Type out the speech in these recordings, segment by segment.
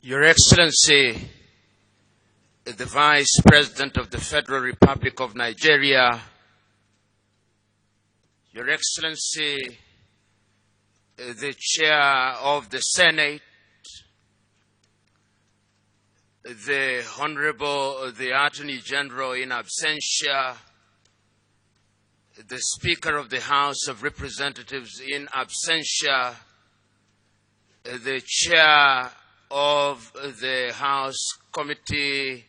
Your Excellency, the Vice President of the Federal Republic of Nigeria, Your Excellency, the Chair of the Senate, the Honorable, the Attorney General in absentia, the Speaker of the House of Representatives in absentia, the Chair of the House Committee,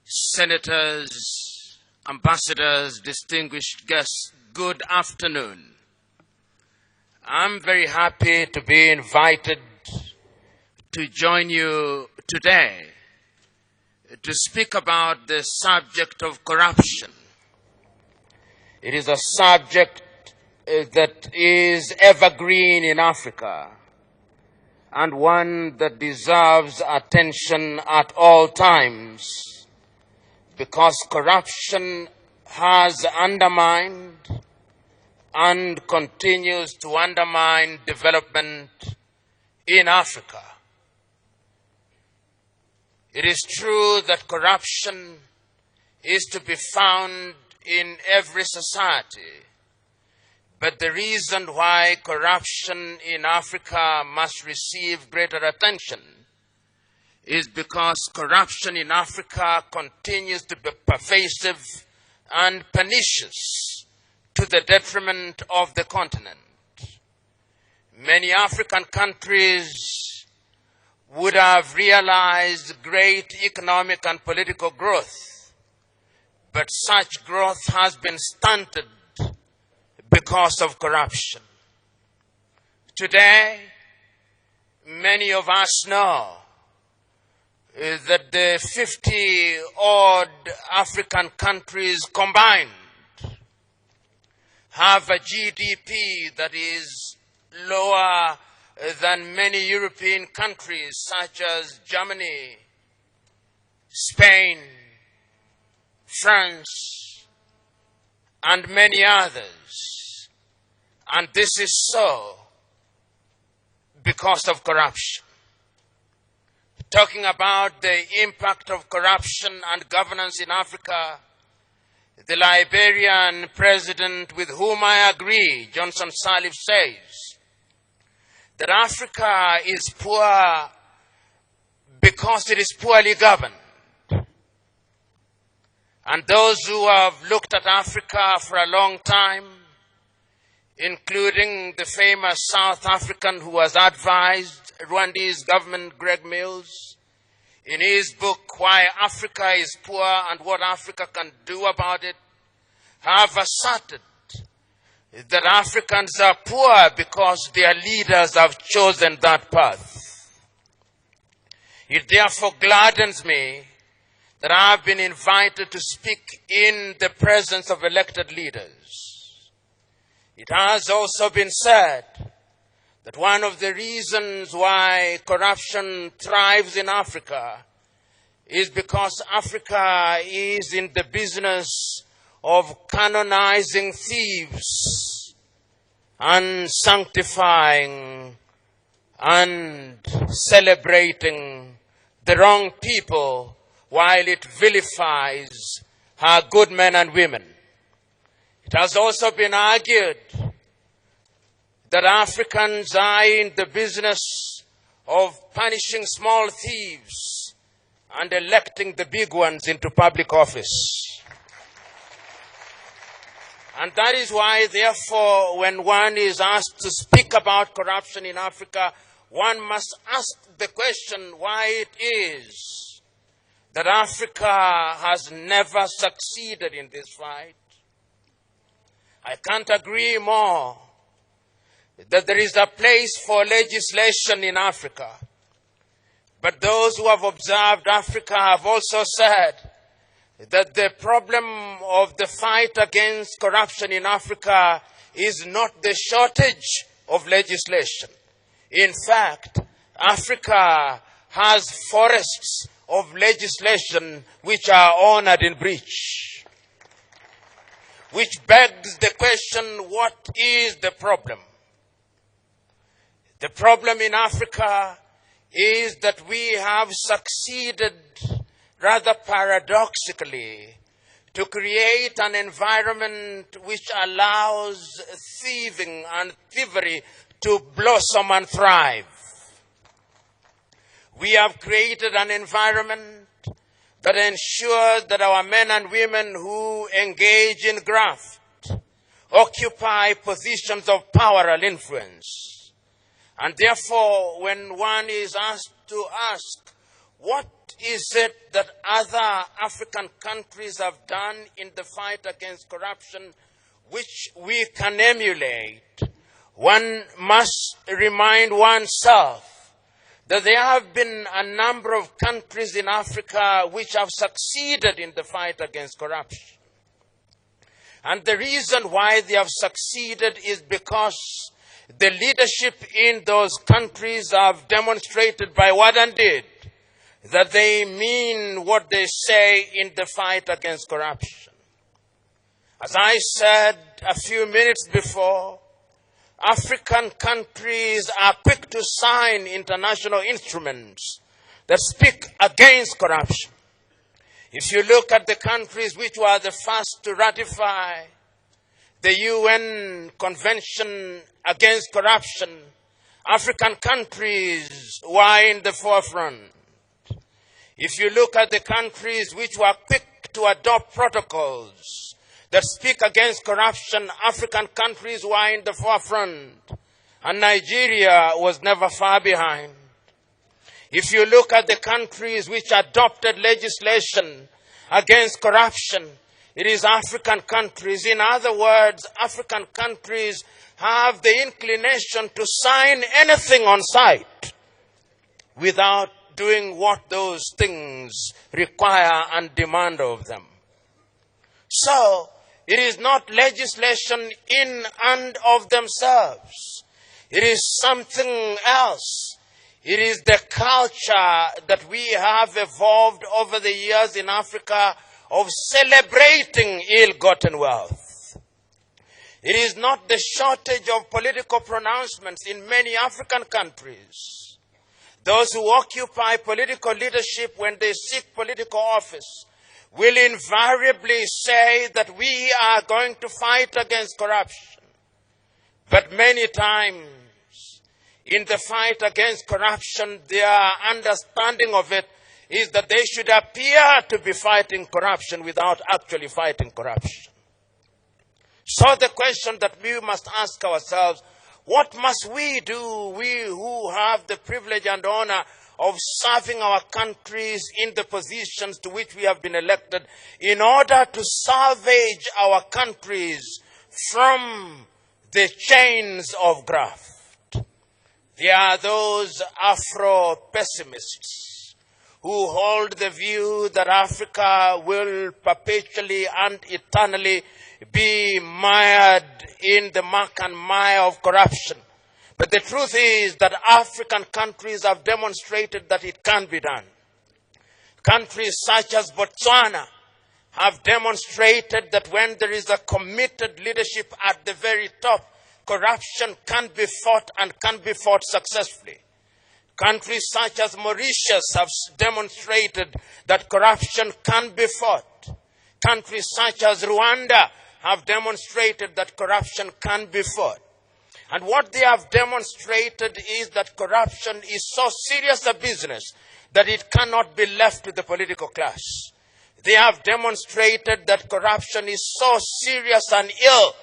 Senators, Ambassadors, distinguished guests, good afternoon. I'm very happy to be invited to join you today to speak about the subject of corruption. It is a subject that is evergreen in Africa and one that deserves attention at all times, because corruption has undermined and continues to undermine development in Africa. It is true that corruption is to be found in every society, but the reason why corruption in Africa must receive greater attention is because corruption in Africa continues to be pervasive and pernicious to the detriment of the continent. Many African countries would have realized great economic and political growth, but such growth has been stunted because of corruption. Today, many of us know that the 50-odd African countries combined have a GDP that is lower than many European countries such as Germany, Spain, France, and many others. And this is so because of corruption. Talking about the impact of corruption and governance in Africa, the Liberian president with whom I agree, Johnson Sirleaf, says that Africa is poor because it is poorly governed. And those who have looked at Africa for a long time, including the famous South African who has advised Rwandese government, Greg Mills, in his book, Why Africa is Poor and What Africa Can Do About It, have asserted that Africans are poor because their leaders have chosen that path. It therefore gladdens me that I have been invited to speak in the presence of elected leaders. It has also been said that one of the reasons why corruption thrives in Africa is because Africa is in the business of canonizing thieves and sanctifying and celebrating the wrong people while it vilifies her good men and women. It has also been argued that Africans are in the business of punishing small thieves and electing the big ones into public office. And that is why, therefore, when one is asked to speak about corruption in Africa, one must ask the question why it is that Africa has never succeeded in this fight. I can't agree more that there is a place for legislation in Africa. But those who have observed Africa have also said that the problem of the fight against corruption in Africa is not the shortage of legislation. In fact, Africa has forests of legislation which are honored in breach. Which begs the question, what is the problem? The problem in Africa is that we have succeeded, rather paradoxically, to create an environment which allows thieving and thievery to blossom and thrive. We have created an environment that ensures that our men and women who engage in graft occupy positions of power and influence. And therefore, when one is asked to ask, what is it that other African countries have done in the fight against corruption which we can emulate, one must remind oneself that there have been a number of countries in Africa which have succeeded in the fight against corruption. And the reason why they have succeeded is because the leadership in those countries have demonstrated by word and deed that they mean what they say in the fight against corruption. As I said a few minutes before, African countries are quick to sign international instruments that speak against corruption. If you look at the countries which were the first to ratify the UN Convention Against Corruption, African countries were in the forefront. If you look at the countries which were quick to adopt protocols that speak against corruption, African countries were in the forefront, and Nigeria was never far behind. If you look at the countries which adopted legislation against corruption, it is African countries. In other words, African countries have the inclination to sign anything on sight without doing what those things require and demand of them. So, it is not legislation in and of themselves. It is something else. It is the culture that we have evolved over the years in Africa of celebrating ill-gotten wealth. It is not the shortage of political pronouncements in many African countries. Those who occupy political leadership when they seek political office will invariably say that we are going to fight against corruption. But many times, in the fight against corruption, their understanding of it is that they should appear to be fighting corruption without actually fighting corruption. So the question that we must ask ourselves, what must we do, we who have the privilege and honor of serving our countries in the positions to which we have been elected, in order to salvage our countries from the chains of graft? There are those Afro-pessimists who hold the view that Africa will perpetually and eternally be mired in the muck and mire of corruption. But the truth is that African countries have demonstrated that it can be done. Countries such as Botswana have demonstrated that when there is a committed leadership at the very top, corruption can be fought and can be fought successfully. Countries such as Mauritius have demonstrated that corruption can be fought. Countries such as Rwanda have demonstrated that corruption can be fought. And what they have demonstrated is that corruption is so serious a business that it cannot be left to the political class. They have demonstrated that corruption is so serious and ill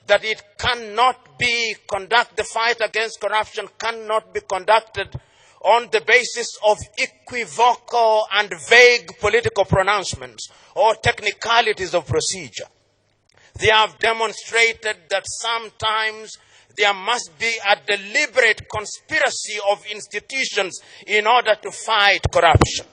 that it cannot be the fight against corruption cannot be conducted on the basis of equivocal and vague political pronouncements or technicalities of procedure. They have demonstrated that sometimes there must be a deliberate conspiracy of institutions in order to fight corruption.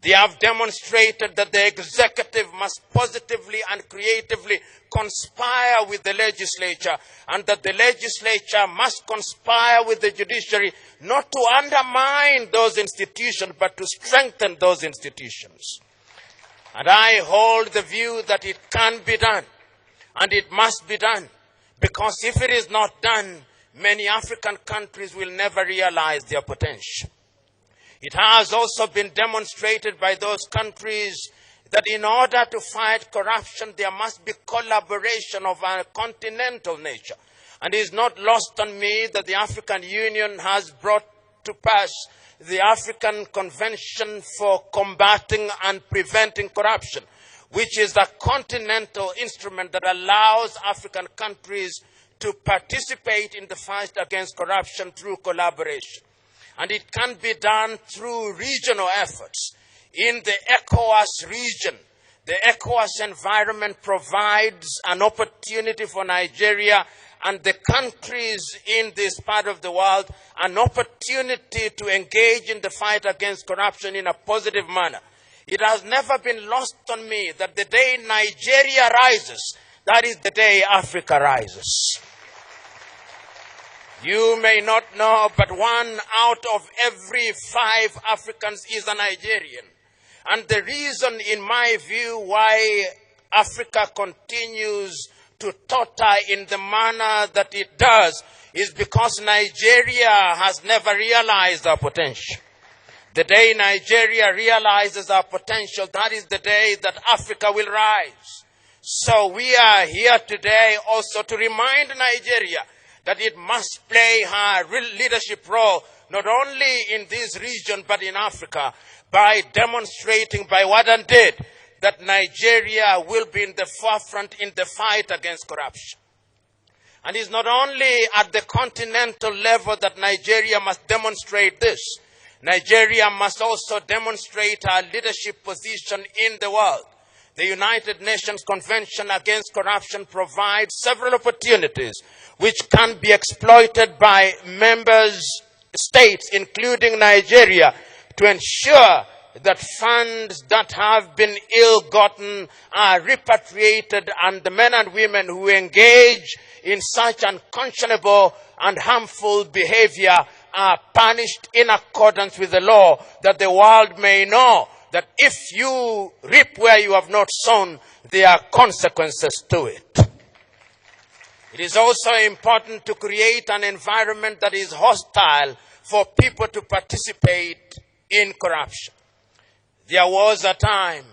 They have demonstrated that the executive must positively and creatively conspire with the legislature, and that the legislature must conspire with the judiciary not to undermine those institutions, but to strengthen those institutions. And I hold the view that it can be done, and it must be done, because if it is not done, many African countries will never realize their potential. It has also been demonstrated by those countries that in order to fight corruption, there must be collaboration of a continental nature. And it is not lost on me that the African Union has brought to pass the African Convention for Combating and Preventing Corruption, which is a continental instrument that allows African countries to participate in the fight against corruption through collaboration. And it can be done through regional efforts. In the ECOWAS region, the ECOWAS environment provides an opportunity for Nigeria and the countries in this part of the world an opportunity to engage in the fight against corruption in a positive manner. It has never been lost on me that the day Nigeria rises, that is the day Africa rises. You may not know, but 1 out of every 5 Africans is a Nigerian. And the reason, in my view, why Africa continues to totter in the manner that it does is because Nigeria has never realized our potential. The day Nigeria realizes our potential, that is the day that Africa will rise. So we are here today also to remind Nigeria that it must play her leadership role, not only in this region, but in Africa, by demonstrating by what and did that Nigeria will be in the forefront in the fight against corruption. And it's not only at the continental level that Nigeria must demonstrate this. Nigeria must also demonstrate our leadership position in the world. The United Nations Convention Against Corruption provides several opportunities which can be exploited by member states, including Nigeria, to ensure that funds that have been ill-gotten are repatriated and the men and women who engage in such unconscionable and harmful behavior are punished in accordance with the law, that the world may know that if you reap where you have not sown, there are consequences to it. It is also important to create an environment that is hostile for people to participate in corruption. There was a time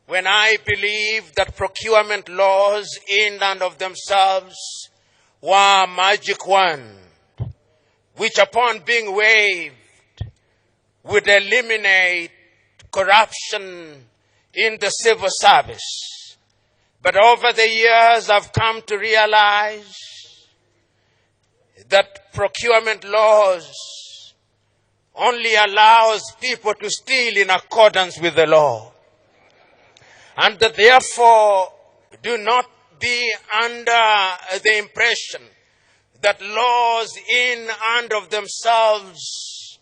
when I believed that procurement laws in and of themselves were a magic wand, which upon being waived would eliminate corruption in the civil service. But over the years, I've come to realize that procurement laws only allows people to steal in accordance with the law. And that therefore do not be under the impression that laws in and of themselves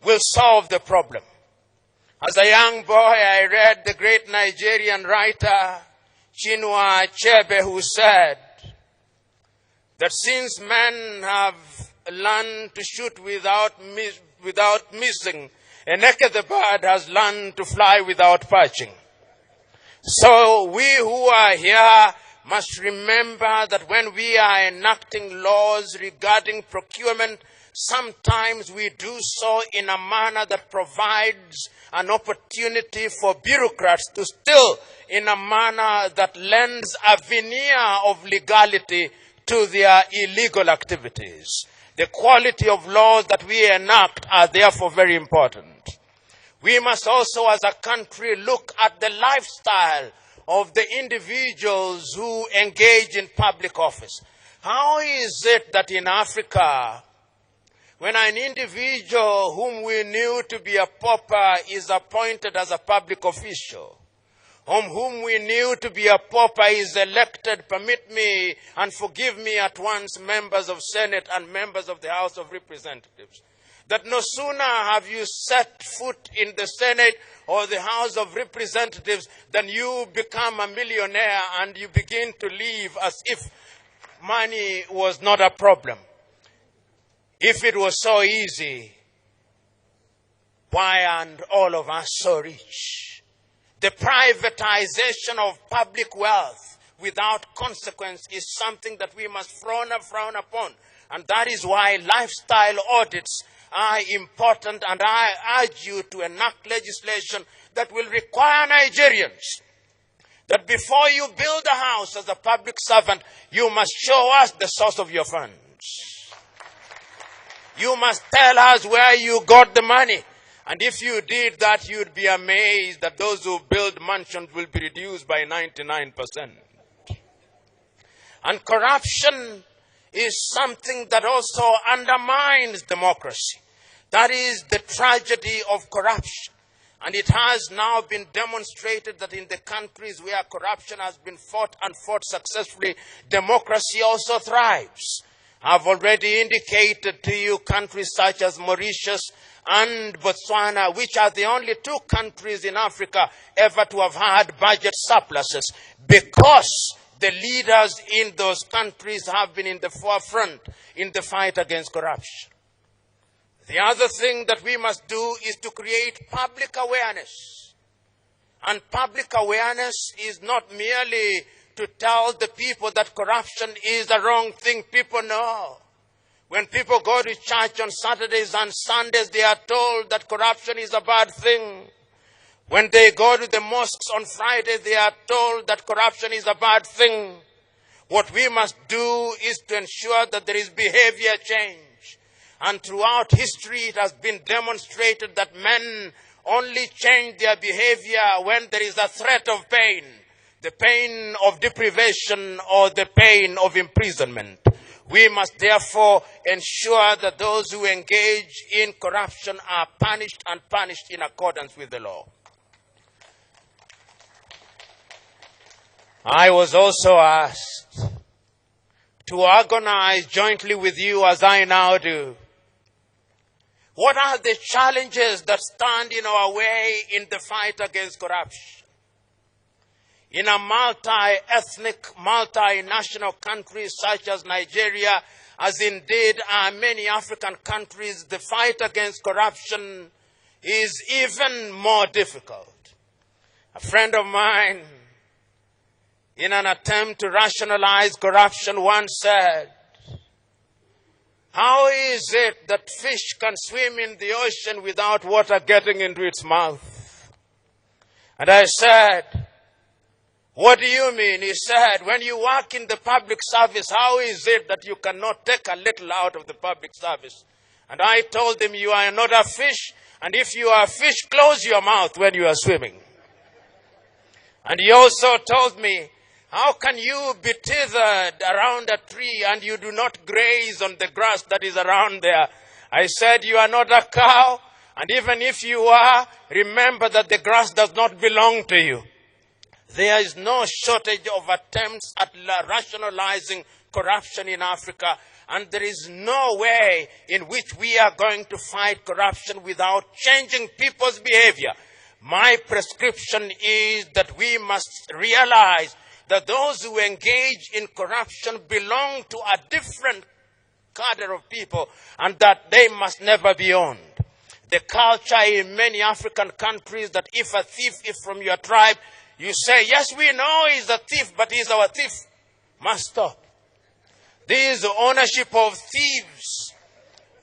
will solve the problem. As a young boy, I read the great Nigerian writer Chinua Achebe, who said that since men have learned to shoot without missing, a naked bird has learned to fly without perching. So we who are here must remember that when we are enacting laws regarding procurement, sometimes we do so in a manner that provides an opportunity for bureaucrats to steal in a manner that lends a veneer of legality to their illegal activities. The quality of laws that we enact are therefore very important. We must also, as a country, look at the lifestyle of the individuals who engage in public office. How is it that in Africa, when an individual whom we knew to be a pauper is appointed as a public official, whom we knew to be a pauper is elected, permit me and forgive me at once, members of Senate and members of the House of Representatives, that no sooner have you set foot in the Senate or the House of Representatives than you become a millionaire and you begin to live as if money was not a problem. If it was so easy, why aren't all of us so rich? The privatization of public wealth without consequence is something that we must frown upon. And that is why lifestyle audits are important, and I urge you to enact legislation that will require Nigerians that before you build a house as a public servant, you must show us the source of your funds. You must tell us where you got the money. And if you did that, you'd be amazed that those who build mansions will be reduced by 99%. And corruption is something that also undermines democracy. That is the tragedy of corruption. And it has now been demonstrated that in the countries where corruption has been fought and fought successfully, democracy also thrives. I've already indicated to you countries such as Mauritius and Botswana, which are the only two countries in Africa ever to have had budget surpluses, because the leaders in those countries have been in the forefront in the fight against corruption. The other thing that we must do is to create public awareness. And public awareness is not merely to tell the people that corruption is a wrong thing. People know. When people go to church on Saturdays and Sundays, they are told that corruption is a bad thing. When they go to the mosques on Friday, they are told that corruption is a bad thing. What we must do is to ensure that there is behavior change. And throughout history, it has been demonstrated that men only change their behavior when there is a threat of pain, the pain of deprivation or the pain of imprisonment. We must therefore ensure that those who engage in corruption are punished, and punished in accordance with the law. I was also asked to organize jointly with you, as I now do, what are the challenges that stand in our way in the fight against corruption? In a multi-ethnic, multinational country such as Nigeria, as indeed are many African countries, the fight against corruption is even more difficult. A friend of mine, in an attempt to rationalize corruption, once said, "How is it that fish can swim in the ocean without water getting into its mouth?" And I said, "What do you mean?" He said, "When you work in the public service, how is it that you cannot take a little out of the public service?" And I told him, "You are not a fish, and if you are a fish, close your mouth when you are swimming." And he also told me, "How can you be tethered around a tree and you do not graze on the grass that is around there?" I said, "You are not a cow, and even if you are, remember that the grass does not belong to you." There is no shortage of attempts at rationalizing corruption in Africa, and there is no way in which we are going to fight corruption without changing people's behavior. My prescription is that we must realize that those who engage in corruption belong to a different cadre of people, and that they must never be owned. The culture in many African countries that if a thief is from your tribe, you say, "Yes, we know he's a thief, but he's our thief." Must stop. This ownership of thieves,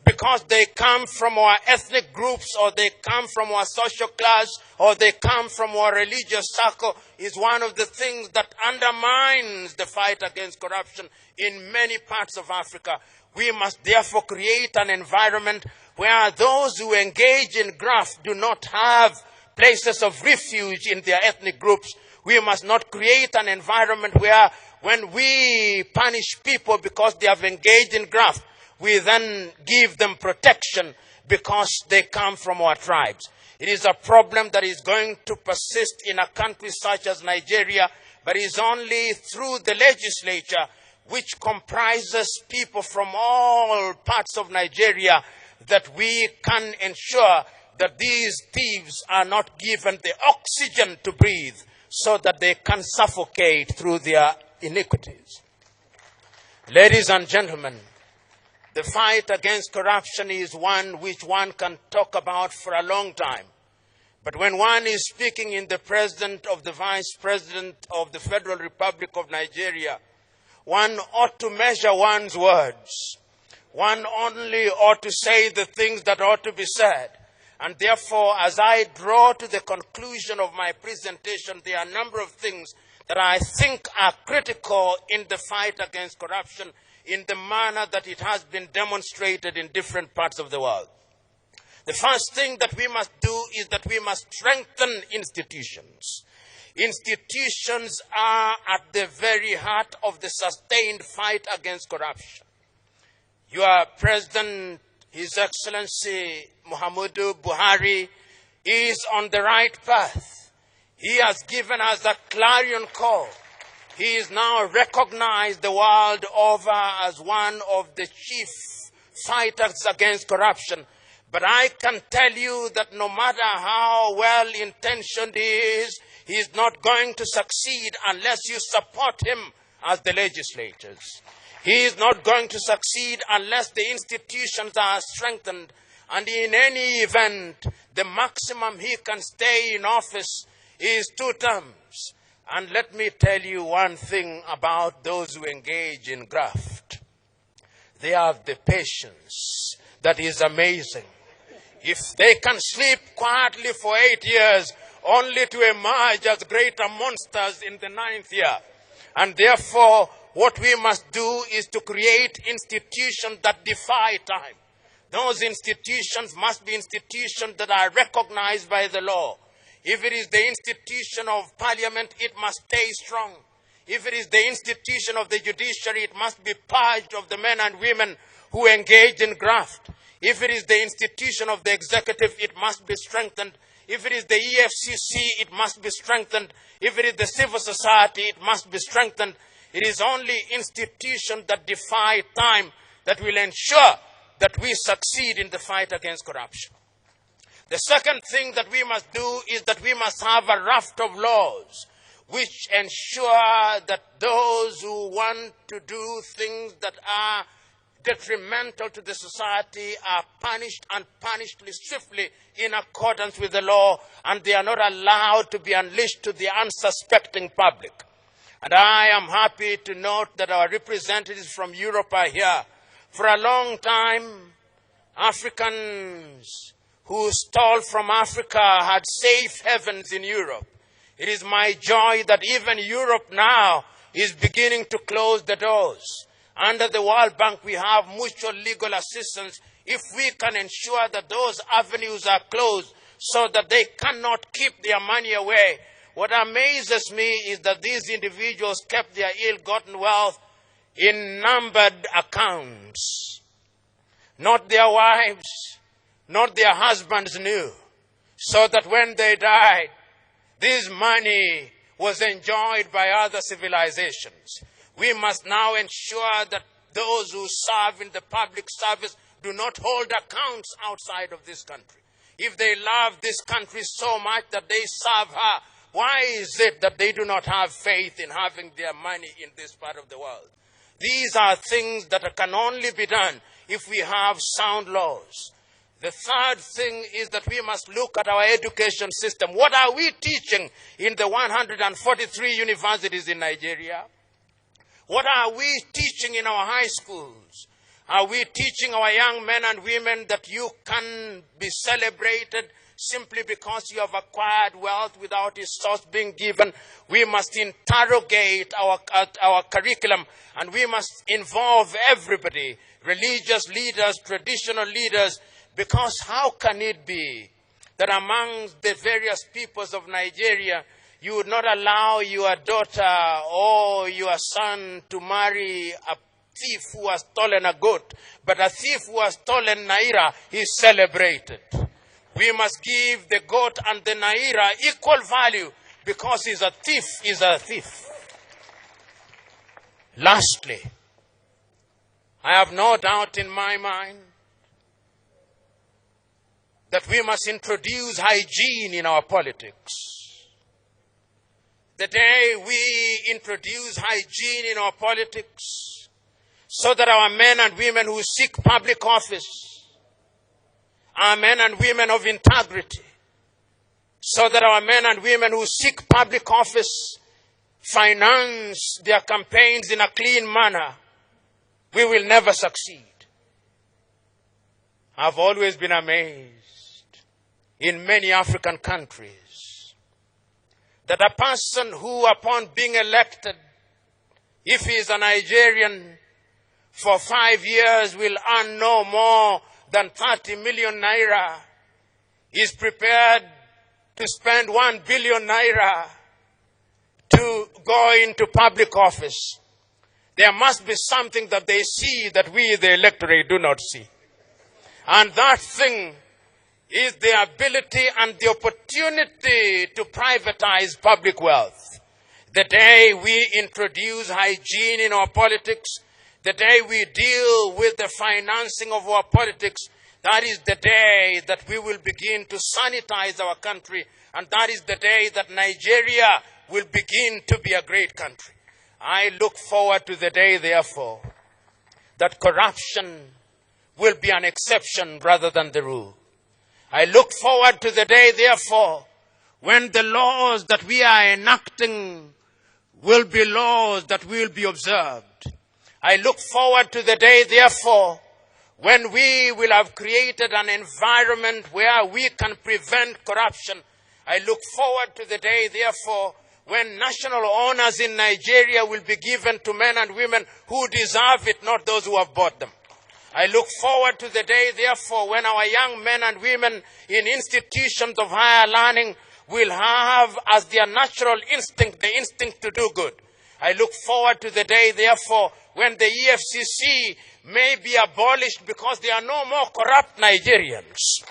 because they come from our ethnic groups, or they come from our social class, or they come from our religious circle, is one of the things that undermines the fight against corruption in many parts of Africa. We must therefore create an environment where those who engage in graft do not have places of refuge in their ethnic groups. We must not create an environment where when we punish people because they have engaged in graft, we then give them protection because they come from our tribes. It is a problem that is going to persist in a country such as Nigeria, but is only through the legislature, which comprises people from all parts of Nigeria, that we can ensure that these thieves are not given the oxygen to breathe so that they can suffocate through their iniquities. Ladies and gentlemen, the fight against corruption is one which one can talk about for a long time. But when one is speaking in the presence of the Vice President of the Federal Republic of Nigeria, one ought to measure one's words. One only ought to say the things that ought to be said. And therefore, as I draw to the conclusion of my presentation, there are a number of things that I think are critical in the fight against corruption in the manner that it has been demonstrated in different parts of the world. The first thing that we must do is that we must strengthen institutions. Institutions are at the very heart of the sustained fight against corruption. Your President, His Excellency Muhammadu Buhari, is on the right path. He has given us a clarion call. He is now recognized the world over as one of the chief fighters against corruption. But I can tell you that no matter how well-intentioned he is not going to succeed unless you support him as the legislators. He is not going to succeed unless the institutions are strengthened. And in any event, the maximum he can stay in office is 2 terms. And let me tell you one thing about those who engage in graft. They have the patience that is amazing. If they can sleep quietly for 8 years, only to emerge as greater monsters in the 9th year. And therefore, what we must do is to create institutions that defy time. Those institutions must be institutions that are recognized by the law. If it is the institution of parliament, it must stay strong. If it is the institution of the judiciary, it must be purged of the men and women who engage in graft. If it is the institution of the executive, it must be strengthened. If it is the EFCC, it must be strengthened. If it is the civil society, it must be strengthened. It is only institutions that defy time that will ensure that we succeed in the fight against corruption. The second thing that we must do is that we must have a raft of laws which ensure that those who want to do things that are detrimental to the society are punished, and punished swiftly in accordance with the law, and they are not allowed to be unleashed to the unsuspecting public. And I am happy to note that our representatives from Europe are here. For a long time, Africans who stole from Africa had safe havens in Europe. It is my joy that even Europe now is beginning to close the doors. Under the World Bank, we have mutual legal assistance if we can ensure that those avenues are closed so that they cannot keep their money away. What amazes me is that these individuals kept their ill-gotten wealth in numbered accounts. Not their wives, not their husbands knew. So that when they died, this money was enjoyed by other civilizations. We must now ensure that those who serve in the public service do not hold accounts outside of this country. If they love this country so much that they serve her, why is it that they do not have faith in having their money in this part of the world? These are things that can only be done if we have sound laws. The third thing is that we must look at our education system. What are we teaching in the 143 universities in Nigeria? What are we teaching in our high schools? Are we teaching our young men and women that you can be celebrated simply because you have acquired wealth without its source being given? We must interrogate our curriculum, and we must involve everybody, religious leaders, traditional leaders, because how can it be that amongst the various peoples of Nigeria, you would not allow your daughter or your son to marry a thief who has stolen a goat, but a thief who has stolen naira is celebrated? We must give the goat and the naira equal value because he's a thief is a thief. Lastly, I have no doubt in my mind that we must introduce hygiene in our politics. The day we introduce hygiene in our politics, so that our men and women who seek public office are men and women of integrity, so that our men and women who seek public office finance their campaigns in a clean manner, we will never succeed. I've always been amazed in many African countries that a person who, upon being elected, if he is a Nigerian, for 5 years will earn no more than 30 million naira, is prepared to spend 1 billion naira to go into public office. There must be something that they see that we, the electorate, do not see. And that thing is the ability and the opportunity to privatize public wealth. The day we introduce hygiene in our politics, the day we deal with the financing of our politics, that is the day that we will begin to sanitize our country, and that is the day that Nigeria will begin to be a great country. I look forward to the day, therefore, that corruption will be an exception rather than the rule. I look forward to the day, therefore, when the laws that we are enacting will be laws that will be observed. I look forward to the day, therefore, when we will have created an environment where we can prevent corruption. I look forward to the day, therefore, when national honors in Nigeria will be given to men and women who deserve it, not those who have bought them. I look forward to the day, therefore, when our young men and women in institutions of higher learning will have as their natural instinct, the instinct to do good. I look forward to the day, therefore, when the EFCC may be abolished because there are no more corrupt Nigerians.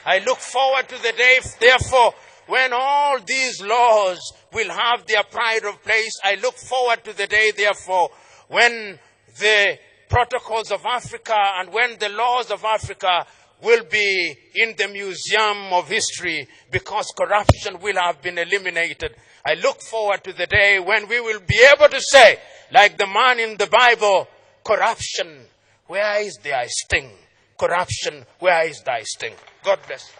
I look forward to the day, therefore, when all these laws will have their pride of place. I look forward to the day, therefore, when the protocols of Africa and when the laws of Africa will be in the Museum of History because corruption will have been eliminated. I look forward to the day when we will be able to say, like the man in the Bible, corruption, where is thy sting? Corruption, where is thy sting? God bless you.